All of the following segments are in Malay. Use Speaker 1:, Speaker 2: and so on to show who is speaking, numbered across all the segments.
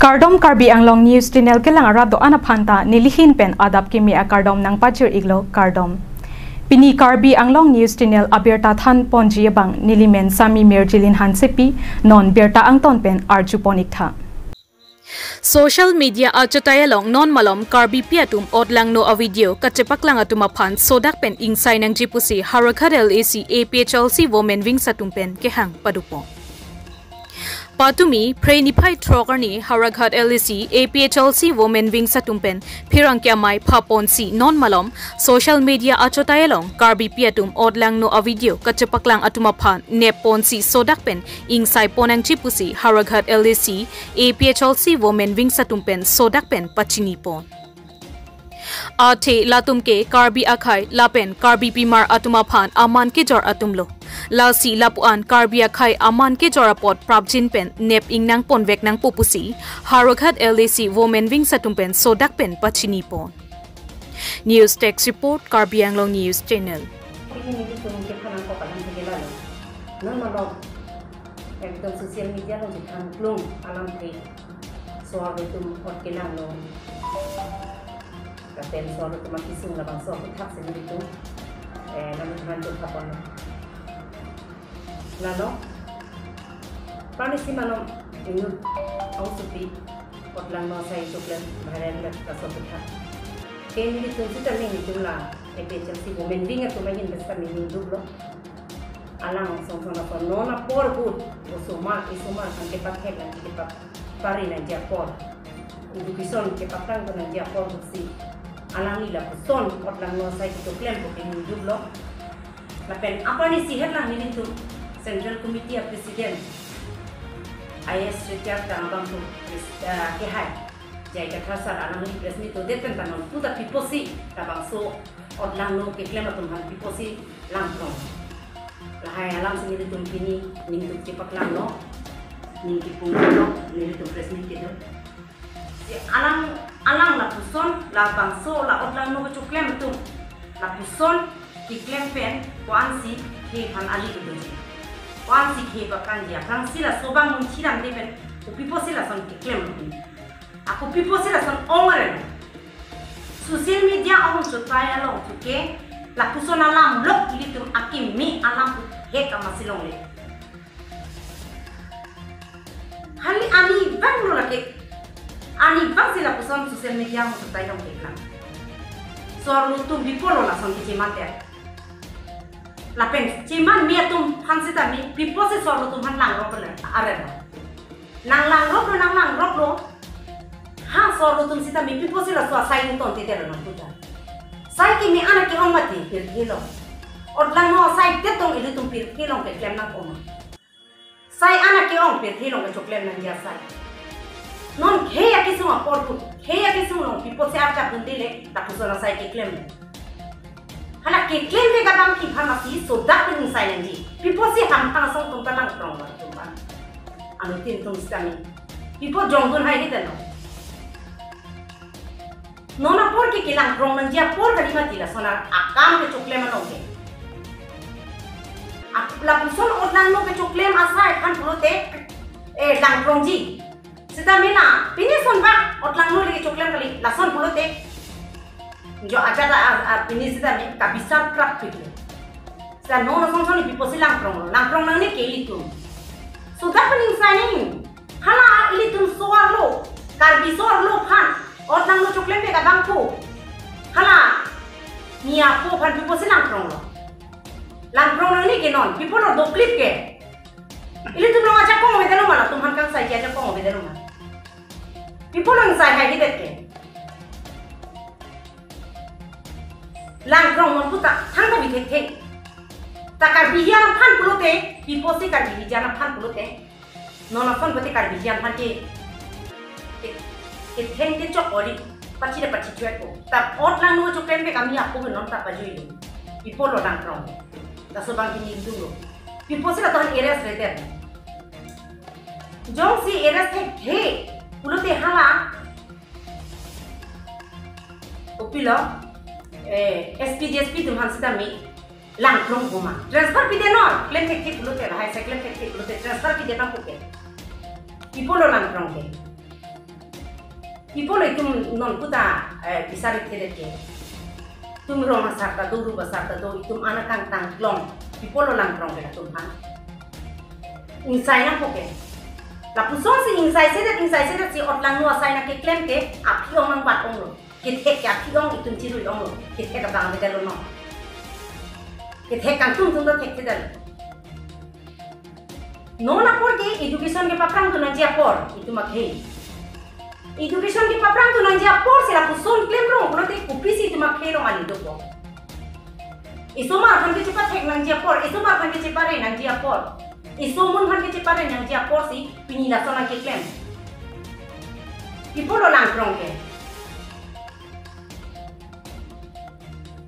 Speaker 1: Kardom Karbi Anglong News Channel ke lang arab do ana phanta nilihin pen adap kimi a kardom nang pachir iglo kardom. Pini Karbi Anglong News Channel abirta than ponji bang nilimen sami merjilin hansepi non berta angton pen arjuponik tha. Social media achotayalong non malom Karbi piatum odlang no a video kachepaklang atuma phan sodak pen ingsai nang jipusi harakhat LAC APHLC women wing satumpen kehang padupo. Patumi Prenipai Trogarni Haraghat LAC APHLC Women Wing Satumpen Pirangkya Mai Paponsi Non Malom Social Media Achotayalong Karbi Piatum Odlang no a video Kachapaklang Atumaphan Neponsi Sodakpen Ingsai Ponang Chipusi Haraghat LAC APHLC Women Wing Satumpen Sodakpen Pachinipon Ate latumke Karbi Akhai Lapen Karbi Pimar Atumaphan Aman ke jor atumlo Lasi lapuan Karbi Akhai Aman ke jorapot Prabjin pen Nep ingnang ponvek nang pupusi Haraghat LAC Women Wing Satumpen Sodakpen Pachinipon News Text Report Karbi Anglong News Channel
Speaker 2: Social media lo jikang plung alam tri soal itu hot kelang lo katen soal itu mati sung labang soal kutak sendiri itu namun hantu kapon lalu panis si manom inut au supi hot lang no sai tuklen baharan la kasot kutak kini itu kita nih itu lah efisiensi women wing atau main besar nih dulu alang song-song apa nona por good usuma ang kepaket ang kepak pari na japor udukison kepakang ko na japor si alang nila son ot lang no sai to claim ko kin dublo lapen apa ni sihat lang ni tu Central Committee of President IS Richard Tambang tu ke hai jai ka thasar alang ni press ni to deten tanon puta piposi tabang so ot lang no ke claim to han piposi lang ko lahai alam sendiri tuh kini ning tuh cepak lano ning tipung lano ning tuh presmi gitu alang la puson la bangso la otlang no cuklem tuh la puson kiklem pen kuansi ke pan ali gitu kuansi ke pakan dia kan sila sobang munciran deben pipo sila son kiklem aku pipo sila son ongren sosial media orang supaya lo oke la puson alam lok litum akim mi alam heka masilong le hali ani bang lo lake ani bang sila puson social media mo tay dong heklang so lutum bipolo la son ciman ter la pen ciman mi atum hansita mi bipose so lutum han lang ro le are nang lang ro ha so lutum sita mi bipose la so sai ton te ter no puta sai ki mi anak ki ong mati pir kilo odlang no sai te tong ilu tum pir kilo ke klem na om sai anak ki ong pir kilo ke choklem na dia sai non khe ya ki suma por tu khe ya ki suma pipo se acha bundile ta kusona sai ki klem hala ki klem de gadam ki pharmacy so dak ni sai nanji pipo se ham ta song tum ta lang prong ba tum ba anu tin tum stami pipo jonggun hai ni teno nona por ke kilang prong nan dia por kali mati la sonar akam ke choklem na oke la puson odlang no ke choklem asai kan pulote lang prong ji sita mina pini son ba odlang no le choklem kali la son pulote jo aja da pini sita mi ka bisar krap pikle sa no na son son pipo silang prong nang ne ke litu so da pening signing hala ilitum soarlo karbi soarlo phan odlang no choklem be ka bangku hala nia po phan pipo silang prong lo lang prong nang ni ke non pipo no do clip ke ili tu no aja ko me delo mala tumhan kang sai aja ko me delo mala pipo nang sai hai hidet ke lang prong mon puta thang ta bi the takar bijan phan pulote pipo si kar bijan phan pulote non afon bote kar bijan phan ke theng ke chok oli pachi chue ko ta odlang no choklem be kami aku non ta pajui pipo lo lang prong ta sobang kini dulu pipo sila ton eres rete jong si eres the pulote hala opilo SPGSP tumhan sita mi lang prong goma transfer pide no claim ke pulote hai cycle ke pulote transfer pide na puke pipo lo lang prong ke people itu non puta bisa diterke tum roma sarta do ruba sarta do itu anak kan tangklong people lang krong ke Tuhan insai na poke la puson si insai seda si otlang no asai na ke claim ke api ong mang bat ong lo ke tek ke api ong itu ciru ong lo ke tek ka bang de lo no ke tek kan tum do tek seda no na por ke education ke paprang tu na dia por itu makhe education ke paprang tu na dia por se la puson claim rong no te kupisi itu makhe rong ali do po iso mar kan ke cepat tek nang dia por iso mar kan ke cepat nang dia por iso mun kan ke cepat nang dia por si pinila sona ke claim people lo lang krong ke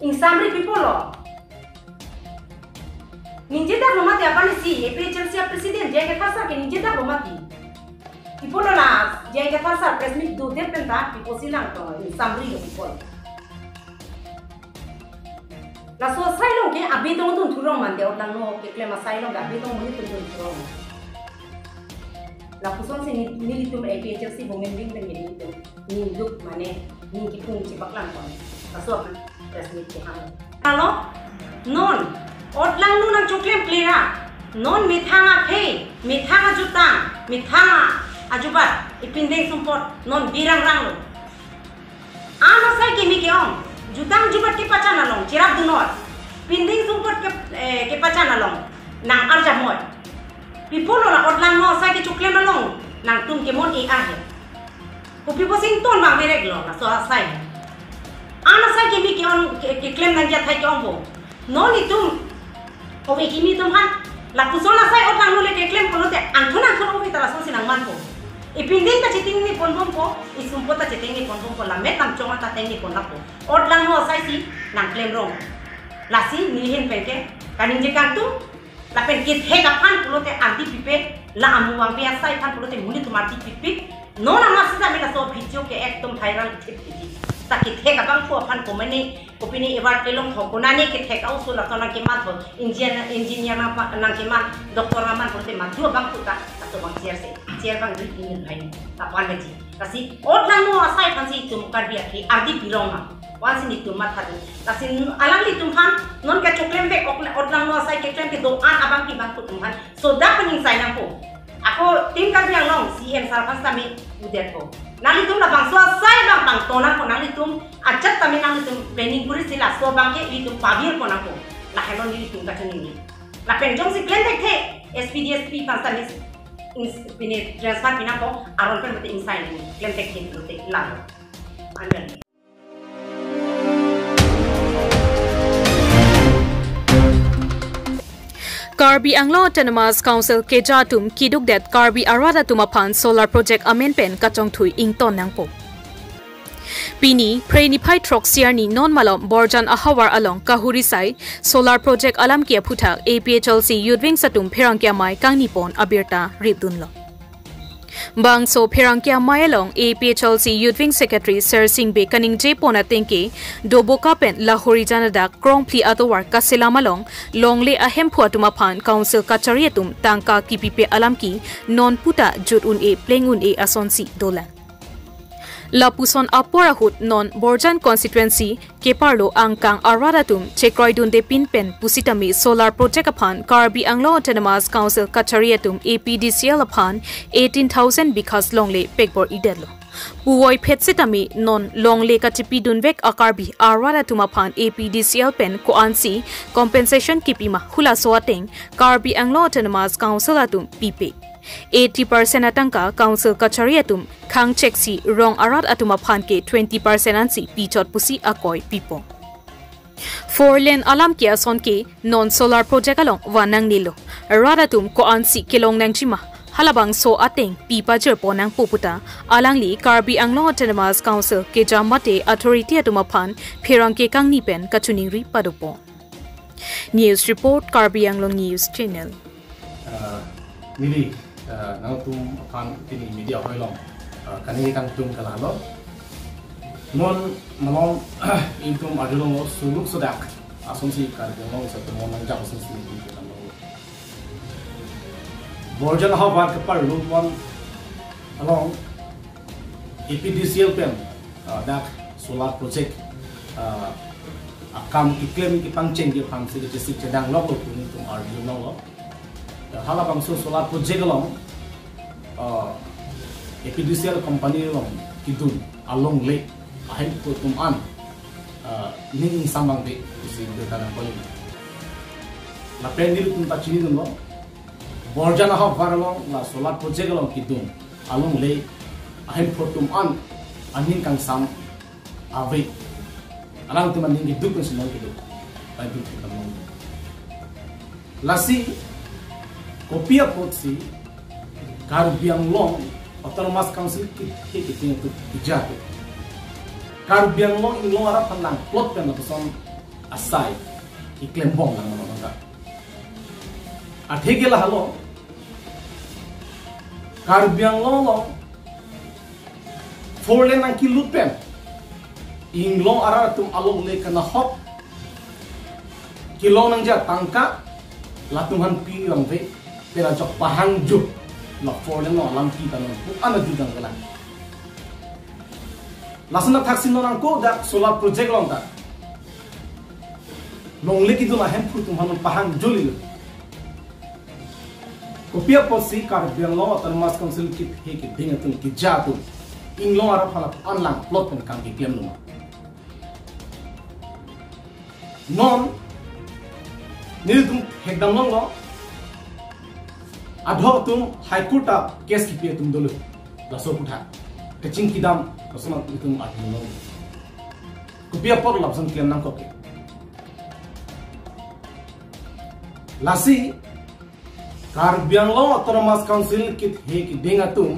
Speaker 2: in samri people lo ninje dah mati apa ni si EPHL si presiden jaya ke fasa ke ninje dah mati people lo la jaya ke fasa press meet do de penta people silang to in samri lo people la so sai lo ke abi tong tun thurong man de otang no ke claim sai lo ga abi tong mun tun thurong la puson se ni tum EPHL si bomen ding ben ni tu ni duk mane ni ki pung ci baklan ko la so press meet ke ha halo non otlang nu nang choklem plera non mithanga phe mithanga jutang mithanga ajubat ipindeng sumpot non birang rang lo ano sai ke mi ke ong jutang jubat ke pachana long chirap dunor pindeng sumpot ke pachana long nang arja moy pipolo la otlang no sai ke choklem long nang tum ke mon e ahe ko pipo sing ton bang merek lo la so sai ano sai ke mi ke on ke claim nang ja thai ke ong bo non itum oke kimi Tuhan la pusona sai otang nule ke claim kono te antuna kono oke tara so sinang man ko ipinding ta chiting ni ponbom ko isumpo ta chiting ni ponbom ko la metam chonga ta tengi ko nako otlang no sai si nang claim rong la si nihin penke kaning je kantu la pen kit he ka pan kono te anti pipe la amuwang pe sai pan kono te muni tumati pipi no na masida mela so video ke ekdom viral tip takit he ka bang ko pan ko mani opini evar kelong hokona ne ke thek au sula tona ke mat engineer na nang ke mat doktor man porte mat jo bang puta to bang chair bang ri in bhai ta pan beji kasi otlang no asai phansi tum kar bia ki adi pilonga wansi ni tum mat thadu kasi alang li tum han non ka choklem be otlang no asai ke klem ke do an abang ki bang tum han so da paning sai na ko ako tim kar bia long cm sarfas tami udet ko nali tum la bang so sai bang tona ko nali tum achat tami nali tum planning puri sila so bang ke li tum pabir ko na ko la helon li tum ka chuni la penjong si klem dek the SPDSP pansanis pine transfer pina ko aron per mate inside ni klem dek the te la anjal
Speaker 1: Karbi Anglo Autonomous Council Kejatum Kiduk det Karbi Arada Tumapan Solar Project Amenpen Kachong Thui Ington Nangpo. Pini Preni Pai Trok Siarni Non Malom Borjan Ahawar Along Kahurisai Solar Project Alam Kia Putak APHLC Yudwing Satum Perangkia Mai Kangnipon Abirta Ribdunlo. Bang so Perangkia Mai Along APHLC Yudwing Secretary Sir Singbe Kaning J Pona Tenke Doboka Pen Lahori Janada Krong Pli Atowar Kasilamalong Longle Ahem Puatumapan Council Kachariatum Tangka Kipipe Alamki Non Puta Judun E Plengun E Asonsi Dolan. Lapuson Aporahut non Borjan constituency Keparlo Angkang Aradatum Chekroidun de Pinpen Pusitami Solar Project upon Karbi Anglo Autonomous Council Kachariatum APDCL upon 18,000 because longle Pegbor Idelo. Puwoy Petsitami non longle Katipidunvek Akarbi Aradatum upon APDCL pen Koansi compensation kipima Hula Soateng Karbi Anglo Autonomous Council atum Pipe. 80% atangka council kachariatum khang cheksi rong arat atuma phanke 20% ansi pichot pusi akoi pipo 4 lane alam kia sonke non solar project along wanang nilo radatum ko ansi kilong nangchima halabang so ateng pipa jer ponang poputa alangli Karbi Anglo Autonomous Council ke jamate authority atuma phan phirangke kangni pen kachuningri padupo news report Karbi Anglo News Channel
Speaker 3: Nili nang tum apan tini media hoi long kani kang tum kalalo non malong intum adulong suluk sodak asumsi Karbi long sa tum nang jang asumsi ni kalalo Borjan Hawar ke par lumon along APDCL pen dak solar project akam ki claim ki pangcheng ki phang se je sik chadang lok lo ni tum RDO no lo hala bang solar project long APDCL company long kidun along le ahin ko tum an ning samang de si de tanang poli la pendil tum ta chini no borjana ha varlong la solar project long kidun along le ahin ko tum an aning kang sam ave alang tu maning hidup pun senang hidup, baik itu kita mau. Lasi kopi apa sih? Karbiang long autonomous council kita itu dijat. Karbiang long ini long arah tenang plot pen lepasan asai iklim bong lang mana mana. Athege lah halo. Karbiang long 4 lane ang kilut pen. Inglong arah tum along le kana hop kilong nang ja tangka latung han pi lang ve pera jok pahang ju la for le no lam pi tan pu ana ju dang la lasna thaksin no nang ko da solar project long ta long le ki tu la hem pu tum han pahang ju li ko pia posi kar biang lo autonomous council ki he ki ding tum ki ja tu inglong arah phala anlang plot pen kang ki klem no non nil tum hekdam long lo adho tum high court a case ki pe tum dolo la so putha kaching ki dam kasama tum adho long ko pia por lapsan claim nang ko ke lasi Karbiang lo autonomous council kit he ki denga tum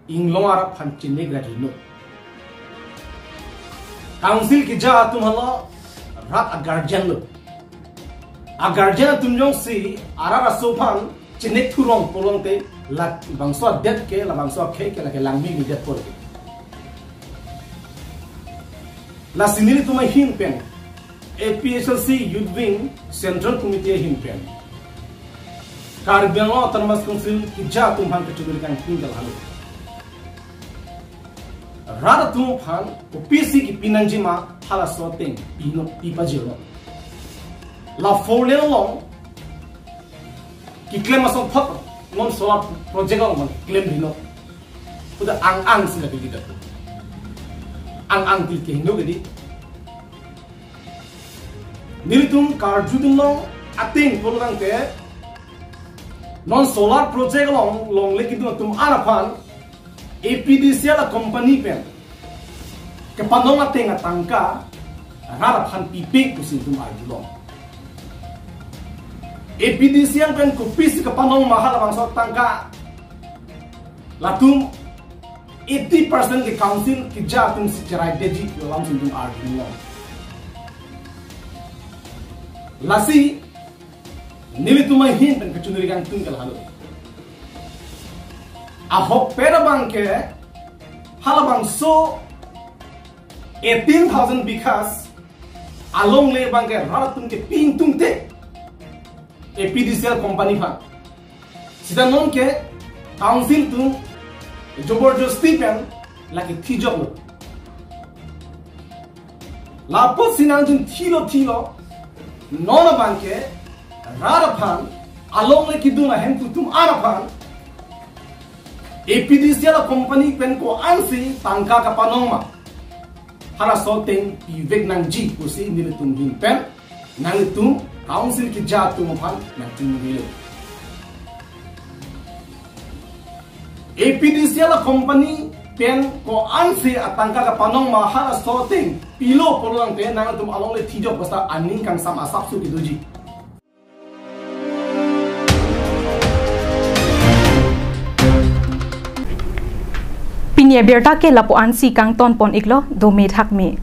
Speaker 3: inglong ara phan chinne gradi no council ki ja tum halo rat a guardian tum jong si arara sofan chinek thurong polong te la bangso det ke la bangso khe ke la ke langmi ni det por ke la sinili tumai hin pen APSLC youth wing central committee hin pen Karbiang lo autonomous council ki ja tum han ke chudul kan tinggal halu rada tum phan ko PC ki pinanji ma hala so teng pino pipa jiro la forle long ki claim asong phot non solar project long claim dino uda ang sila bi kita ang til ke hindo gedi nilitum karjudum long ating polong te non solar project long le kitu tum araphan APDCL company pen ke panong ating atangka rarap han pipik kusin tum arjulong APDCL pen kupis ke panong mahal bang sok tangka latum 80% ke council ki ja tum si cerai deji lam sin tum arjulong lasi nili tumai hin pen kechunuri kang tum kal halo ahok pera bangke halabang so 18,000 bikas along le bangke ratum ke ping tung te APDCL company fan sida non ke council tum joborjosti pen laki thijok lo lapot sinang tum thilo non bangke raraphan along le kiduna hem tum araphan APDCL company pen ko ansi tangka ka panongma hala soteng pivek nang ji kusi nilitum hin pen nang tum council ki ja tum phan nang tum nilo APDCL company pen ko ansi atangka ka panongma hala soteng pilo polang pen nang tum along le thijok basta aning kang sam asap su kiduji
Speaker 1: Pinia berta ke lapuan si kang ton pon iklo do me thak me